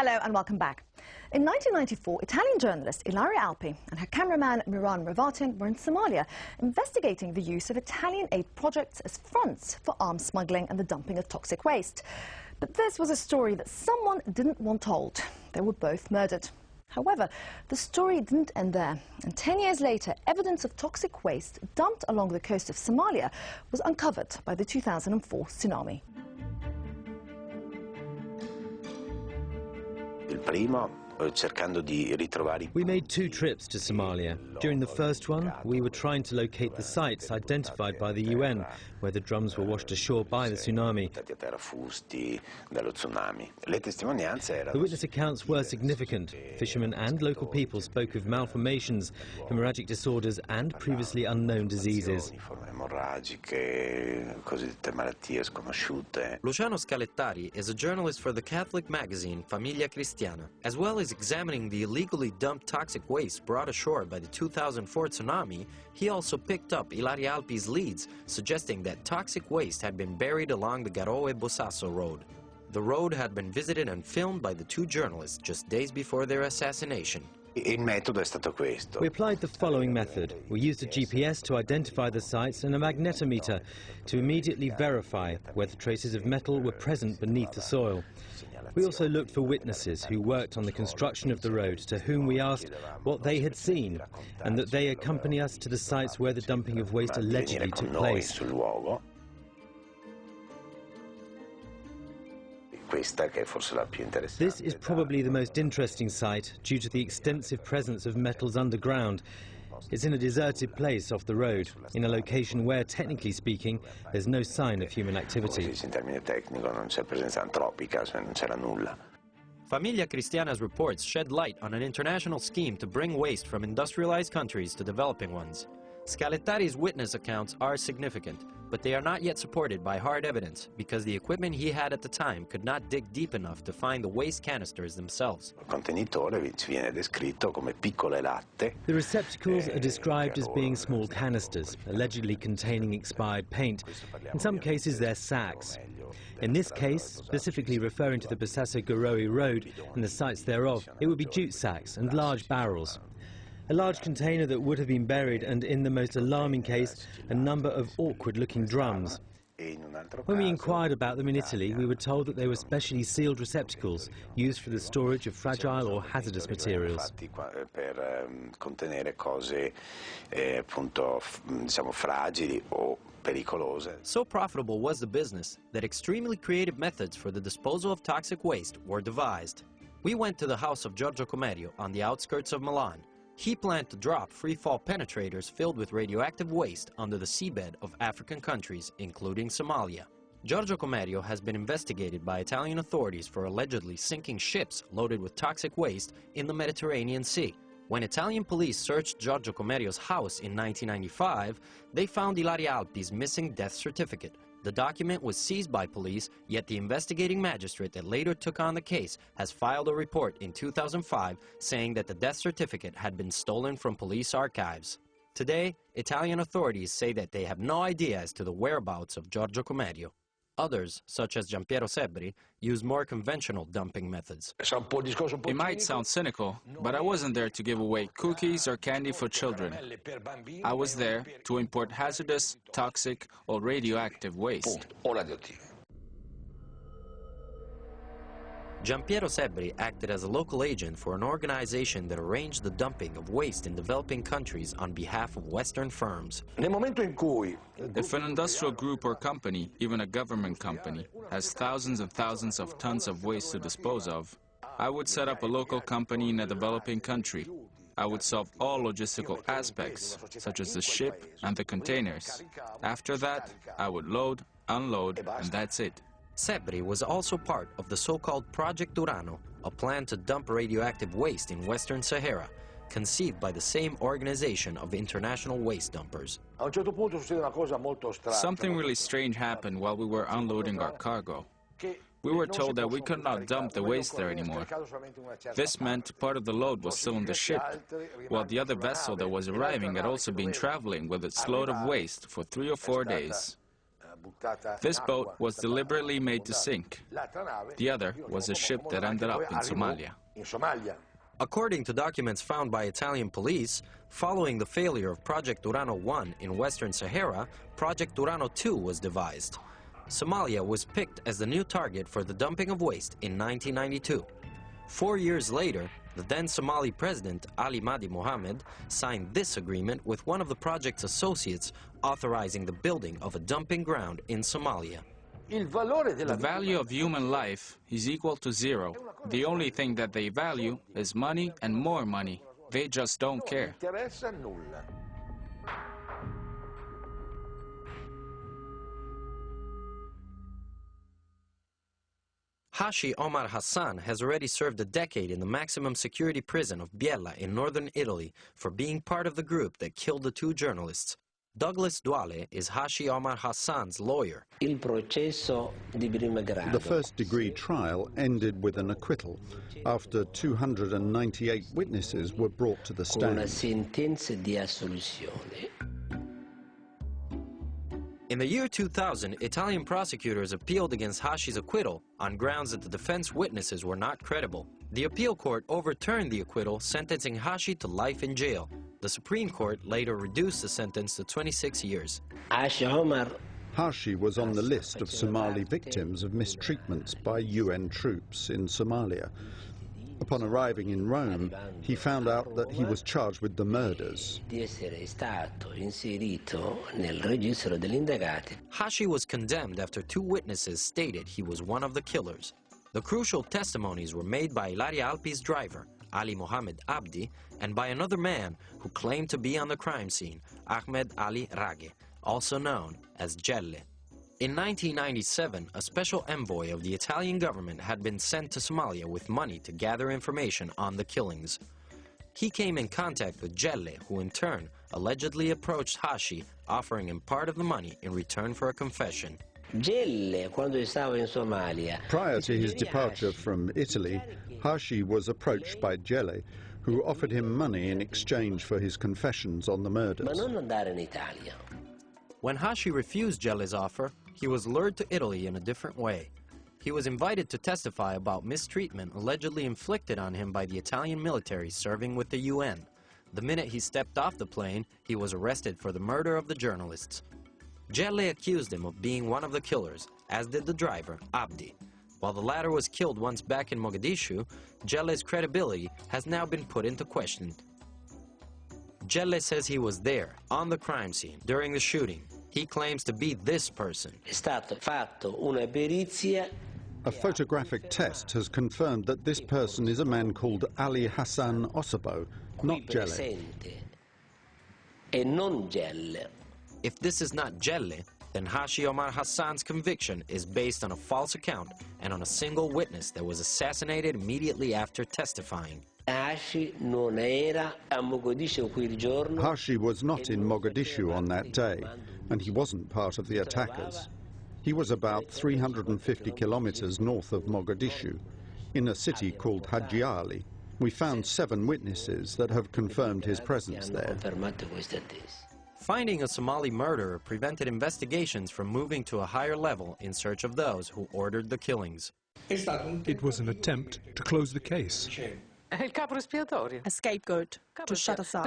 Hello and welcome back. In 1994, Italian journalist Ilaria Alpi and her cameraman Miran Ravatin were in Somalia investigating the use of Italian aid projects as fronts for arms smuggling and the dumping of toxic waste. But this was a story that someone didn't want told. They were both murdered. However, the story didn't end there, and 10 years later, evidence of toxic waste dumped along the coast of Somalia was uncovered by the 2004 tsunami. We made 2 trips to Somalia. During the first one, we were trying to locate the sites identified by the UN, where the drums were washed ashore by the tsunami. The witness accounts were significant. Fishermen and local people spoke of malformations, hemorrhagic disorders and previously unknown diseases. Luciano Scalettari is a journalist for the Catholic magazine Famiglia Cristiana. As well as examining the illegally dumped toxic waste brought ashore by the 2004 tsunami, he also picked up Ilaria Alpi's leads, suggesting that toxic waste had been buried along the Garowe-Bosaso road. The road had been visited and filmed by the 2 journalists just days before their assassination. We applied the following method. We used a GPS to identify the sites and a magnetometer to immediately verify whether traces of metal were present beneath the soil. We also looked for witnesses who worked on the construction of the road, to whom we asked what they had seen, and that they accompany us to the sites where the dumping of waste allegedly took place. This is probably the most interesting site due to the extensive presence of metals underground. It's in a deserted place off the road, in a location where, technically speaking, there's no sign of human activity. Famiglia Cristiana's reports shed light on an international scheme to bring waste from industrialized countries to developing ones. Scalettari's witness accounts are significant, but they are not yet supported by hard evidence because the equipment he had at the time could not dig deep enough to find the waste canisters themselves. The receptacles are described as being small canisters, allegedly containing expired paint. In some cases, they're sacks. In this case, specifically referring to the Bosaso-Garowe road and the sites thereof, it would be jute sacks and large barrels. A large container that would have been buried, and in the most alarming case, a number of awkward-looking drums. When we inquired about them in Italy, we were told that they were specially sealed receptacles used for the storage of fragile or hazardous materials. So profitable was the business that extremely creative methods for the disposal of toxic waste were devised. We went to the house of Giorgio Comerio on the outskirts of Milan. He planned to drop free-fall penetrators filled with radioactive waste under the seabed of African countries, including Somalia. Giorgio Comerio has been investigated by Italian authorities for allegedly sinking ships loaded with toxic waste in the Mediterranean Sea. When Italian police searched Giorgio Comerio's house in 1995, they found Ilaria Alpi's missing death certificate. The document was seized by police, yet the investigating magistrate that later took on the case has filed a report in 2005 saying that the death certificate had been stolen from police archives. Today, Italian authorities say that they have no idea as to the whereabouts of Giorgio Comerio. Others, such as Giampiero Sebri, use more conventional dumping methods. It might sound cynical, but I wasn't there to give away cookies or candy for children. I was there to import hazardous, toxic, or radioactive waste. Giampiero Sebri acted as a local agent for an organization that arranged the dumping of waste in developing countries on behalf of Western firms. If an industrial group or company, even a government company, has thousands and thousands of tons of waste to dispose of, I would set up a local company in a developing country. I would solve all logistical aspects, such as the ship and the containers. After that, I would load, unload, and that's it. Sebri was also part of the so-called Project Urano, a plan to dump radioactive waste in Western Sahara, conceived by the same organization of international waste dumpers. Something really strange happened while we were unloading our cargo. We were told that we could not dump the waste there anymore. This meant part of the load was still on the ship, while the other vessel that was arriving had also been traveling with its load of waste for 3 or 4 days. This boat was deliberately made to sink. The other was a ship that ended up in Somalia. According to documents found by Italian police, following the failure of Project Urano 1 in Western Sahara, Project Urano 2 was devised. Somalia was picked as the new target for the dumping of waste in 1992. 4 years later, the then Somali president, Ali Mahdi Mohammed, signed this agreement with one of the project's associates, authorizing the building of a dumping ground in Somalia. The value of human life is equal to zero. The only thing that they value is money and more money. They just don't care. Hashi Omar Hassan has already served a decade in the maximum security prison of Biella in northern Italy for being part of the group that killed the two journalists. Douglas Duale is Hashi Omar Hassan's lawyer. The first-degree trial ended with an acquittal after 298 witnesses were brought to the stand. In the year 2000, Italian prosecutors appealed against Hashi's acquittal on grounds that the defense witnesses were not credible. The appeal court overturned the acquittal, sentencing Hashi to life in jail. The Supreme Court later reduced the sentence to 26 years. Hashi was on the list of Somali victims of mistreatments by UN troops in Somalia. Upon arriving in Rome, he found out that he was charged with the murders. Hashi was condemned after two witnesses stated he was one of the killers. The crucial testimonies were made by Ilaria Alpi's driver, Ali Mohammed Abdi, and by another man who claimed to be on the crime scene, Ahmed Ali Rage, also known as Gelle. In 1997, a special envoy of the Italian government had been sent to Somalia with money to gather information on the killings. He came in contact with Gelle, who in turn allegedly approached Hashi, offering him part of the money in return for a confession. Prior to his departure from Italy, Hashi was approached by Gelle, who offered him money in exchange for his confessions on the murders. When Hashi refused Gelle's offer, he was lured to Italy in a different way. He was invited to testify about mistreatment allegedly inflicted on him by the Italian military serving with the UN. The minute he stepped off the plane, he was arrested for the murder of the journalists. Gelle accused him of being one of the killers, as did the driver, Abdi. While the latter was killed once back in Mogadishu, Gelle's credibility has now been put into question. Gelle says he was there, on the crime scene, during the shooting. He claims to be this person. A photographic test has confirmed that this person is a man called Ali Hassan Osabo, not Gelle. If this is not Gelle, then Hashi Omar Hassan's conviction is based on a false account and on a single witness that was assassinated immediately after testifying. Hashi was not in Mogadishu on that day, and he wasn't part of the attackers. He was about 350 kilometers north of Mogadishu, in a city called Haji Ali. We found 7 witnesses that have confirmed his presence there. Finding a Somali murderer prevented investigations from moving to a higher level in search of those who ordered the killings. It was an attempt to close the case. A scapegoat to shut us up.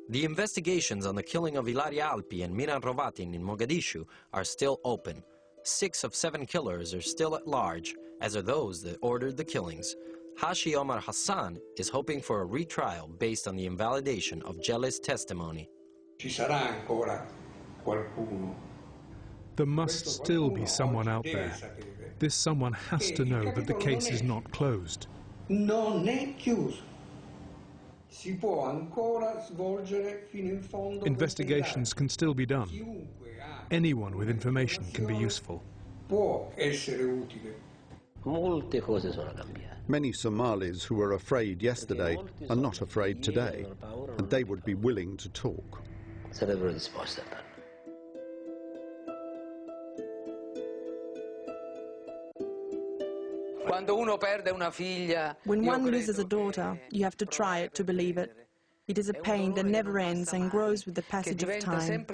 The investigations on the killing of Ilaria Alpi and Miran Hrovatin in Mogadishu are still open. 6 of 7 killers are still at large, as are those that ordered the killings. Hashi Omar Hassan is hoping for a retrial based on the invalidation of Gelle's testimony. There must still be someone out there. This someone has to know that the case is not closed. Investigations can still be done. Anyone with information can be useful. Many Somalis who were afraid yesterday are not afraid today, and they would be willing to talk. When one loses a daughter, you have to try to believe it. It is a pain that never ends and grows with the passage of time.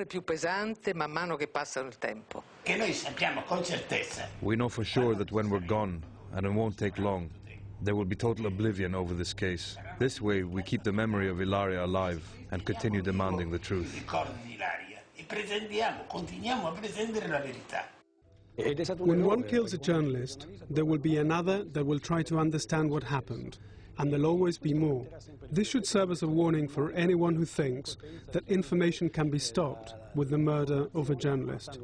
We know for sure that when we're gone, and it won't take long, there will be total oblivion over this case. This way, we keep the memory of Ilaria alive and continue demanding the truth. When one kills a journalist, there will be another that will try to understand what happened, and there'll always be more. This should serve as a warning for anyone who thinks that information can be stopped with the murder of a journalist.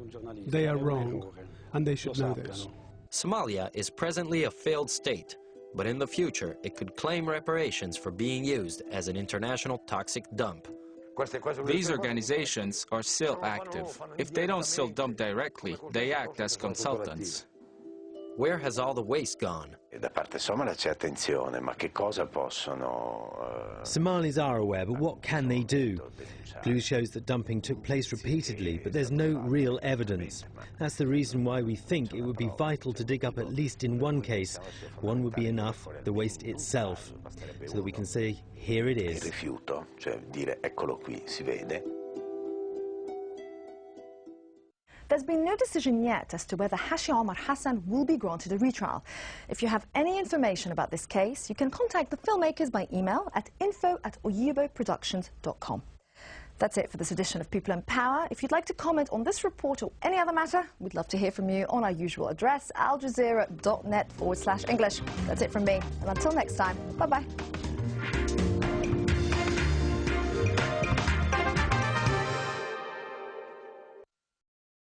They are wrong, and they should know this. Somalia is presently a failed state, but in the future it could claim reparations for being used as an international toxic dump. These organizations are still active. If they don't still dump directly, they act as consultants. Where has all the waste gone? Somalis are aware, but what can they do? Clues shows that dumping took place repeatedly, but there's no real evidence. That's the reason why we think it would be vital to dig up at least in one case. One would be enough, the waste itself, so that we can say, here it is. There's been no decision yet as to whether Hashi Omar Hassan will be granted a retrial. If you have any information about this case, you can contact the filmmakers by email at info@oyiboproductions.com. That's it for this edition of People in Power. If you'd like to comment on this report or any other matter, we'd love to hear from you on our usual address, aljazeera.net/English. That's it from me, and until next time, bye-bye.